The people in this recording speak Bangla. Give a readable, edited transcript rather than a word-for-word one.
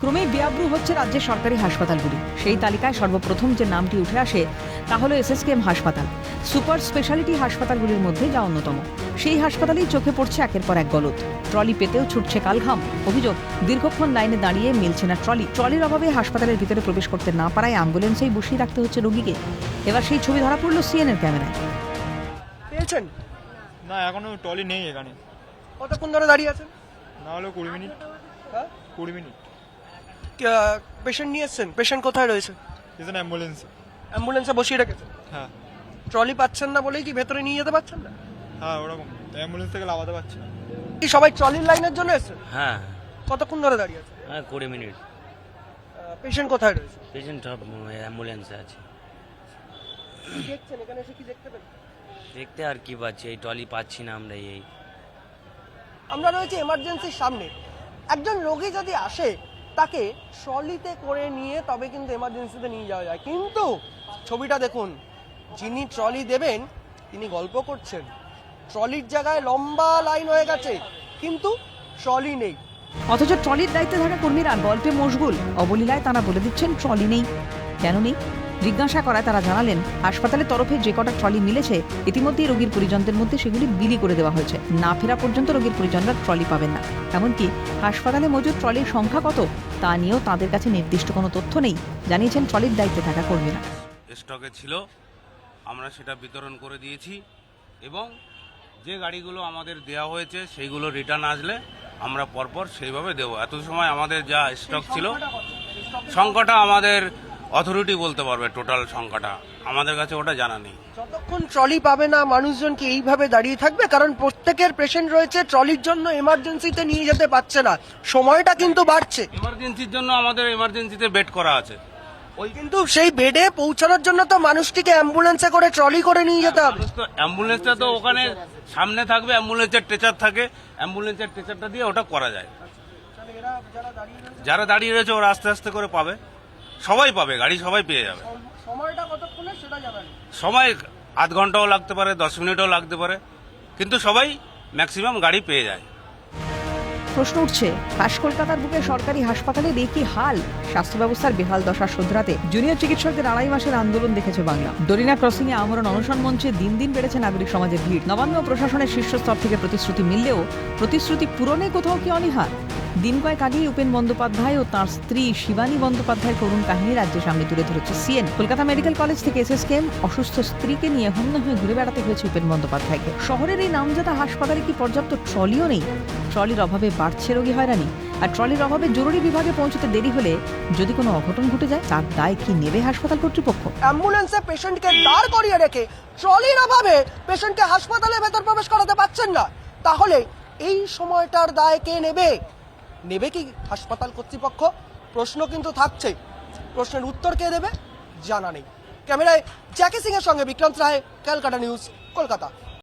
ক্রমেই বেআব্রু হচ্ছে রাজ্যের সরকারি হাসপাতালগুলি। সেই তালিকায় সর্বপ্রথম যে নামটি উঠে আসে তা হলো এসএসকেএম হাসপাতাল। সুপার স্পেশালিটি হাসপাতালগুলির মধ্যে যা অন্যতম। সেই হাসপাতালেই চোখে পড়ছে একের পর এক গলদ। ট্রলি পেতেও ছুটছে কালঘাম। অভিযোগ, দীর্ঘক্ষণ লাইনে দাঁড়িয়ে মিলছে না ট্রলি। ট্রলির অভাবে হাসপাতালের ভিতরে প্রবেশ করতে না পারায় অ্যাম্বুলেন্সেই বসিয়ে রাখতে হচ্ছে রোগীকে। এবার সেই ছবি ধরা পড়ল সিএনএর ক্যামেরায়। পেয়েছেন? না, এখনো ট্রলি নেই এখানে। কতক্ষণ ধরে দাঁড়িয়ে আছেন? না হলেও 20 মিনিট। হ্যাঁ, 20 মিনিট। পেশেন্ট নিয়ে এসছেন? পেশেন্ট কোথায় রয়েছে? এখানে অ্যাম্বুলেন্স। অ্যাম্বুলেন্সে বসিয়ে রেখেছেন? হ্যাঁ ট্রলি পাচ্ছেন না বলেই কি ভেতরে নিয়ে যেতে পারছেন না? হ্যাঁ, ওরকম অ্যাম্বুলেন্স থেকে লাভাতে পারছি না। কি সবাই ট্রলির লাইনের জন্য এসেছেন? হ্যাঁ কতক্ষণ ধরে দাঁড়িয়ে আছেন? হ্যাঁ 20 মিনিট। পেশেন্ট কোথায় রয়েছে? পেশেন্ট সব অ্যাম্বুলেন্সে আছে। কি দেখছেন এখানে এসে? কি দেখতে পেলেন? দেখতে আর কি পাচ্ছি, এই ট্রলি পাচ্ছি না আমরা। এই আমরা রয়েছে এমার্জেন্সির সামনে। একজন রোগী যদি আসে তাকে ট্রলিতে করে নিয়ে তবে কিন্তু এমার্জেন্সিতে নিয়ে যাওয়া যায়, কিন্তু ছবিটা দেখুন, যিনি ট্রলি দেবেন তিনি গল্প করছেন। ট্রলির জায়গায় লম্বা লাইন হয়ে গেছে, কিন্তু ট্রলি নেই। অথচ ট্রলির দায়িত্বে থাকা কর্মীরা গল্পে মশগুল। অবলীলায় তারা বলে দিচ্ছেন ট্রলি নেই। কেন নেই জিজ্ঞাসা করায় তারা জানালেন, হাসপাতালের তরফে যে কটা ট্রলি মিলেছে ইতিমধ্যেই রোগীর পরিজনদের মধ্যে সেগুলি বিলি করে দেওয়া হয়েছে। না ফেরা পর্যন্ত রোগীর পরিজনরা ট্রলি পাবেন না। এমনকি হাসপাতালে মজুদ ট্রলির সংখ্যা কত তা নিয়েও তাদের কাছে নির্দিষ্ট কোনো তথ্য নেই, জানিয়েছেন ট্রলির দায়িত্বে থাকা কর্মীরা। স্টকে ছিল, আমরা সেটা বিতরণ করে দিয়েছি এবং যে গাড়িগুলো আমাদের দেওয়া হয়েছে সেইগুলো রিটার্ন আসলে আমরা পরপর সেইভাবে দেবো। এত সময় আমাদের যা স্টক ছিল, সংখ্যাটা আমাদের অথরিটি বলতে পারবে, টোটাল সংখ্যাটা আমাদের কাছে ওটা জানা নেই। যতক্ষণ ট্রলি পাবে না মানুষজন কি এইভাবে দাঁড়িয়ে থাকবে? কারণ প্রত্যেকের পেশেন্ট রয়েছে, ট্রলির জন্য এমার্জেন্সিতে নিয়ে যেতে পারছে না, সময়টা কিন্তু বাড়ছে। এমার্জেন্সির জন্য আমাদের এমার্জেন্সিতে বেড করা আছে, কিন্তু সেই বেডে পৌঁছানোর জন্য তো মানুষটিকে অ্যাম্বুলেন্সে করে ট্রলি করে নিয়ে যেতে হবে। মানুষ তো অ্যাম্বুলেন্সটা তো ওখানে সামনে থাকবে, অ্যাম্বুলেন্সের ট্রেচার থাকে, অ্যাম্বুলেন্সের ট্রেচারটা দিয়ে ওটা করা যায়। যারা দাঁড়িয়ে রয়েছে ওরা আস্তে আস্তে করে পাবে, সবাই পাবে, গাড়ি সবাই পেয়ে যাবে। সময়টা কতক্ষণে সেটা জানা নেই। সময় আধ ঘন্টাও লাগতে পারে, 10 মিনিটও লাগতে পারে, কিন্তু সবাই ম্যাক্সিমাম গাড়ি পেয়ে যায়। প্রশ্ন উঠছে, খাস কলকাতার বুকে সরকারি হাসপাতালে কি হাল? স্বাস্থ্য ব্যবস্থার বেহাল দশা শোধরাতে জুনিয়র চিকিৎসকদের 2.5 মাসের আন্দোলন দেখেছে বাংলা। ডরিনা ক্রসিং এ আমরণ অনশন মঞ্চে দিন দিন বেড়েছে নাগরিক সমাজের ভিড়। নবান্ন প্রশাসনের শীর্ষস্তর থেকে প্রতিশ্রুতি মিললেও প্রতিশ্রুতি পূরণে কোথাও কি অনীহা? দিন কয়েক আগেই উপেন বন্দ্যোপাধ্যায় ও তাঁর স্ত্রী শিবানী বন্দ্যোপাধ্যায়ের করুণ কাহিনী রাজ্যের সামনে তুলে ধরেছে সিএন। কলকাতা মেডিকেল কলেজ থেকে এসএসকেএম অসুস্থ স্ত্রীকে নিয়ে হন্য হয়ে ঘুরে বেড়াতে হয়েছে উপেন বন্দ্যোপাধ্যায়কে। শহরের এই নামজাদা হাসপাতালে কি পর্যাপ্ত ট্রলিও নেই? ট্রলির অভাবে বাড়ছে রোগী হয়রানি। আর ট্রলির অভাবে জরুরি বিভাগে পৌঁছতে দেরি হলে যদি কোনো অঘটন ঘটে যায় তার দায় কি নেবে হাসপাতাল কর্তৃপক্ষ? অ্যাম্বুলেন্সে পেশেন্টকে দাঁড় করিয়ে রেখে ট্রলির অভাবে পেশেন্টকে হাসপাতালের ভেতর প্রবেশ করাতে পারছেন না, তাহলে এই সময়টার দায় কে নেবে? নেবে কি হাসপাতাল কর্তৃপক্ষ? প্রশ্ন কিন্তু থাকছে, প্রশ্নের উত্তর কে দেবে জানা নেই। ক্যামেরায় জ্যাকি সিং এর সঙ্গে বিক্রান্ত রায়, ক্যালকাটা নিউজ, কলকাতা।